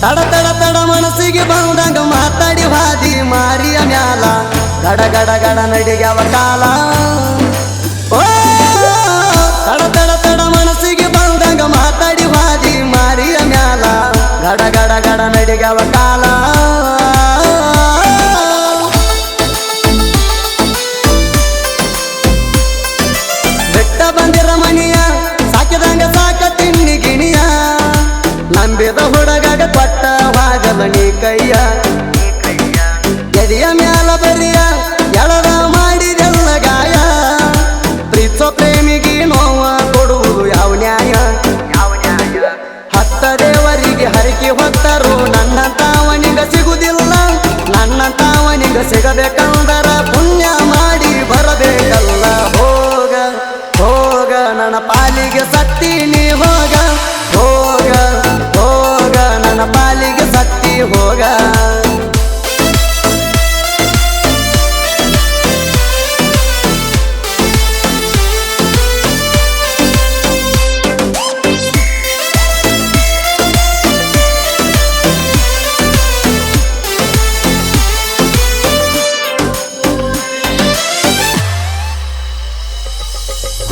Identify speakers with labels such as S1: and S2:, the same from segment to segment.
S1: ತಡ ತಡ ತಡ ಮನಸ್ಸಿಗೆ ಬಂದಂಗ ಮಾತಾಡಿ ಹಾದಿ ಮಾರಿಯ ಮ್ಯಾಲ ಗಡ ಗಡ ಗಡ ನಡಿಗ್ಯಾವ ಕಾಲ. ಓ ತಡ ತಡ ತಡ ಮನಸ್ಸಿಗೆ ಬಂದಂಗ ಮಾತಾಡಿ ಹಾದಿ ಮಾರಿಯ ಮ್ಯಾಲ ಗಡ ಗಡ ಗಡ ನಡಿಗ್ಯಾವ ಕಾಲ. ಬೆಟ್ಟ ಬಂದಿರ ಮನಿಯ ಸಾಕಿದಂಗ ಸಾಕ ತಿನ್ನಿ ಗಿಣಿಯ ನಂಬಿದ ಹುಡುಗಾಗ ಕೊಟ್ಟ ವಾಗಲನಿ ಕೈಯ ಎದೆಯ ಮ್ಯಾಲ ಬರಿಯ ಎಳದ ಮಾಡಿದೆಲ್ಲ ಗಾಯ. ಪ್ರೀತಿಸೋ ಪ್ರೇಮಿಗೆ ನೋವ ಕೊಡುವುದು ಯಾವ ನ್ಯಾಯ? ಹತ್ತ ದೇವರಿಗೆ ಹರಕೆ ಹೊತ್ತರು ನನ್ನಂತಾವನಿಗ ಸಿಗುವುದಿಲ್ಲ. ನನ್ನಂತಾವನಿಗ ಸಿಗಬೇಕಂದರ ಪುಣ್ಯ ಮಾಡಿ ಬರಬೇಕಲ್ಲ. ಹೋಗ ಹೋಗ ನನ್ನ ಪಾಲಿಗೆ ಸತ್ತೀನಿ ಹೋಗ ಹೋಗ ಹೋಗ ನನ್ನ ಪಾಲಿಗೆ ಸತ್ತಿ ಹೋಗ.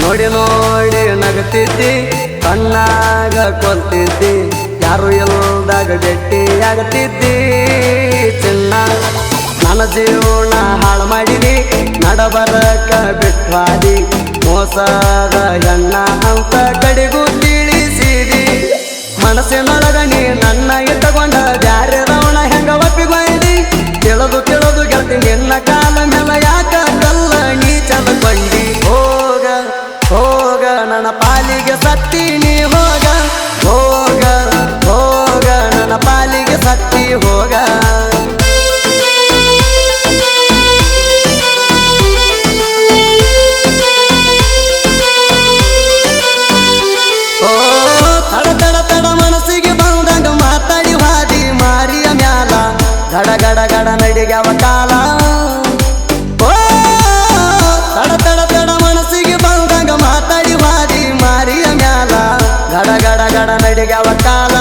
S1: ನೋಡಿ ನೋಡಿ ನಗತಿದ್ದಿ ಕಣ್ಣಾಗ ಕೊಲ್ತಿದ್ದಿ ಯಾರು ಇಲ್ದಾಗ ಗಟ್ಟಿಯಾಗತಿದ್ದಿ ಚಿನ್ನ. ನನ್ನ ಜೀವನ ಹಾಳು ಮಾಡಿದಿ ನಡಬರಕ ಬಿಟ್ವಾದಿ ಮೋಸದ ಹೆಣ್ಣ ಅಂತ ಕಡೆಗೂ ತಿಳಿಸಿದಿ. ಮನಸ್ಸಿನೊಳಗ ನೀ ನನ್ನ ಇಟ್ಟುಕೊಂಡ ಬ್ಯಾರೆದವನ ಹೆಂಗ ಒಪ್ಪಿಕೊಂಡಿ. ತಿಳಿದು ತಿಳಿದು ಗೆಲ್ತಿ ನಿನ್ನ ಕಾಲ ಮೇಲೆ ಯಾಕ ಕಲ್ಲ ನೀ ಚಲ್ಕೊಂಡಿ. ಹೋಗ ಹೋಗ ನನ್ನ ಪಾಲಿಗೆ ಸತ್ತೀನಿ ಹೋಗ ಹೋಗ ಹೋಗ ನನ್ನ ಪಾಲಿಗೆ ಸತ್ತಿ ಹೋಗ. ಓ ತಡ ತಡ ತಡ ಮನಸ್ಸಿಗೆ ಬಂದಂಗ ಮಾತಾಡಿ ಹಾದಿ ಮಾರಿಯ ಮ್ಯಾಲ ಗಡ ಗಡ ಗಡ ನಡಿಗ್ಯಾವ ಕಾಲ. ಓ ತಡ ತಡ ತಡ ಮನಸ್ಸಿಗೆ ಬಂದಂಗ ಮಾತಾಡಿ ಹಾದಿ ಮಾರಿಯ ಮ್ಯಾಲ ಗಡ ಗಡ ಗಡ ನಡಿಗ್ಯಾವ ಕಾಲ.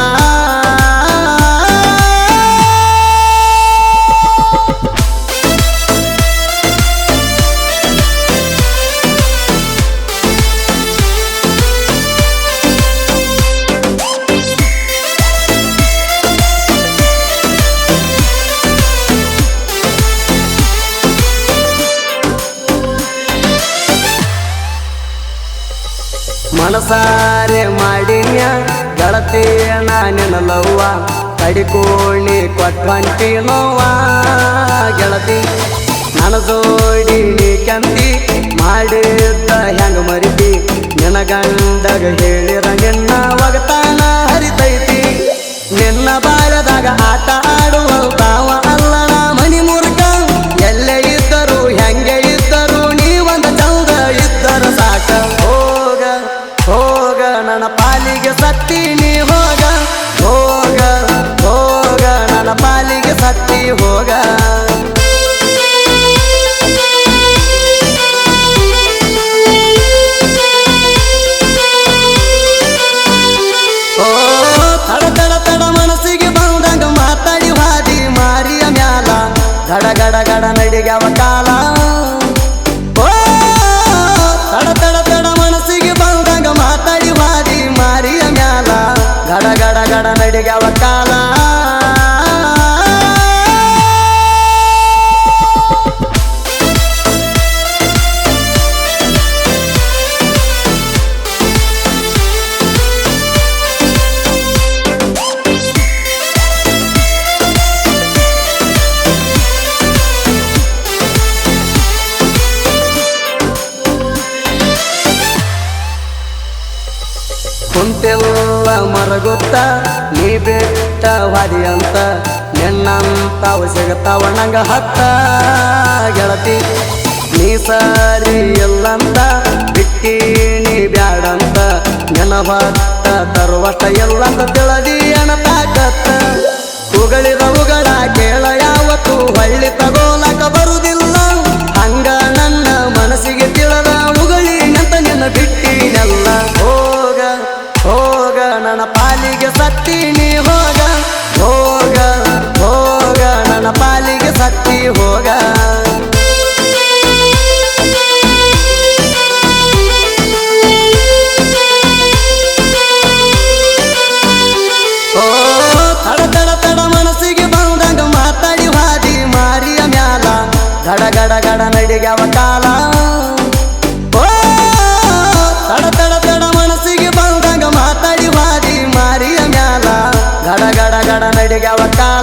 S1: ಮನಸಾರೆ ಮಾಡಿನ್ಯ ಗೆಳತಿ ನಾನಿನ ಲವ್ವ ಕಡಿಕೋಣಿ ಕೊಟ್ಟಂಟಿ ನೋವ ಗೆಳತಿ. ನನ್ನ ಜೋಡಿ ನೀ ಕಂತಿ ಮಾಡಿದ್ದ ಹೆಂಗ ಮರಿತಿ ನಿನ್ನ ಗಂಡಗ ಹೇಳಿರ ನಿನ್ನ ಒಗತಾನ ಹರಿತೈತಿ. ನಿನ್ನ ಬಾಳದಾಗ ಆಟ ಆಡುವ ತಾವ ಅಲ್ಲಣ ಮನಿ ಮುರುಕ. ಎಲ್ಲೇ ಇದ್ದರು ಹೆಂಗೆ ಇದ್ದರು ನೀವಂದ ಚಂದ ಇದ್ದರ ಸಾಕ. ಹೋಗ ಹೋಗ ನನ್ನ ಪಾಲಿಗೆ ಸತ್ತೀನಿ ಹೋಗ ಹೋಗ ಹೋಗ ನನ್ನ ಪಾಲಿಗೆ ಸತ್ತಿ ಹೋಗ. ಓ ತಡ ತಡ ತಡ ಮನಸ್ಸಿಗೆ ಬಂದಂಗ ಮಾತಾಡಿ ಹಾದಿ ಮಾರಿಯ ಮ್ಯಾಲ ಗಡ ಗಡ ಗಡ ನಡಿಗ್ಯಾವ ಕಾಲ. ಓ ತಡ ತಡ ತಡ ಮನಸ್ಸಿಗೆ ಬಂದಂಗ ಮಾತಾಡಿ ಹಾದಿ ಮಾರಿಯ ಮ್ಯಾಲ ಗಡ ಗಡ ಗಡ ನಡಿಗ್ಯಾವ ಕಾಲ. ಕುಂತೆಲ್ಲ ಮರಗುತ್ತ ನೀ ಬಿಟ್ಟ ವಾದಿ ಅಂತ ನಿನ್ನಂತಾವ ಸಿಗತಾವ ನಂಗ ಹತ್ತ ಗೆಳತಿ ನೀ ಸರಿ ಎಲ್ಲಂತ ಬಿಟ್ಟೀನಿ ಬ್ಯಾಡಂತ ನೆನವತ್ತ ತರುವಷ್ಟ ಎಲ್ಲಂತ ತಿಳದಿ ಅಣತಾಕತ್ತ ಉಗಳಿದ ಉಗಳ ಕೇಳ ಯಾವತ್ತು ಹೊಳ್ಳಿ ತಗೋಲಕ ಬರುದಿಲ್ಲ ಹಂಗ ನನ್ನ ಮನಸ್ಸಿಗೆ ತಿಳದ ಉಗಳಿನಂತ ನಿನ್ನ ಬಿಟ್ಟಿನೆಲ್ಲ ಹೋಗ ಹೋಗ ನನ್ನ ಪಾಲಿಗೆ ಸತ್ತೀನಿ ಹೋಗ ಹೋಗ ಹೋಗ ನನ್ನ ಪಾಲಿಗೆ ಸತ್ತಿ ಹೋಗ ಗಡ ಗಡ ಗಡ ನಡಿಗ್ಯಾವ ಕಾಲ ತಡ ತಡ ತಡ ಮನಸ್ಸಿಗೆ ಬಂದಂಗ ಮಾತಾಡಿ ವಾದಿ ಮಾರಿಯ ಮ್ಯಾಲ ಗಡ ಗಡ ಗಡ ನಡಿಗ್ಯಾವ ಕಾಲ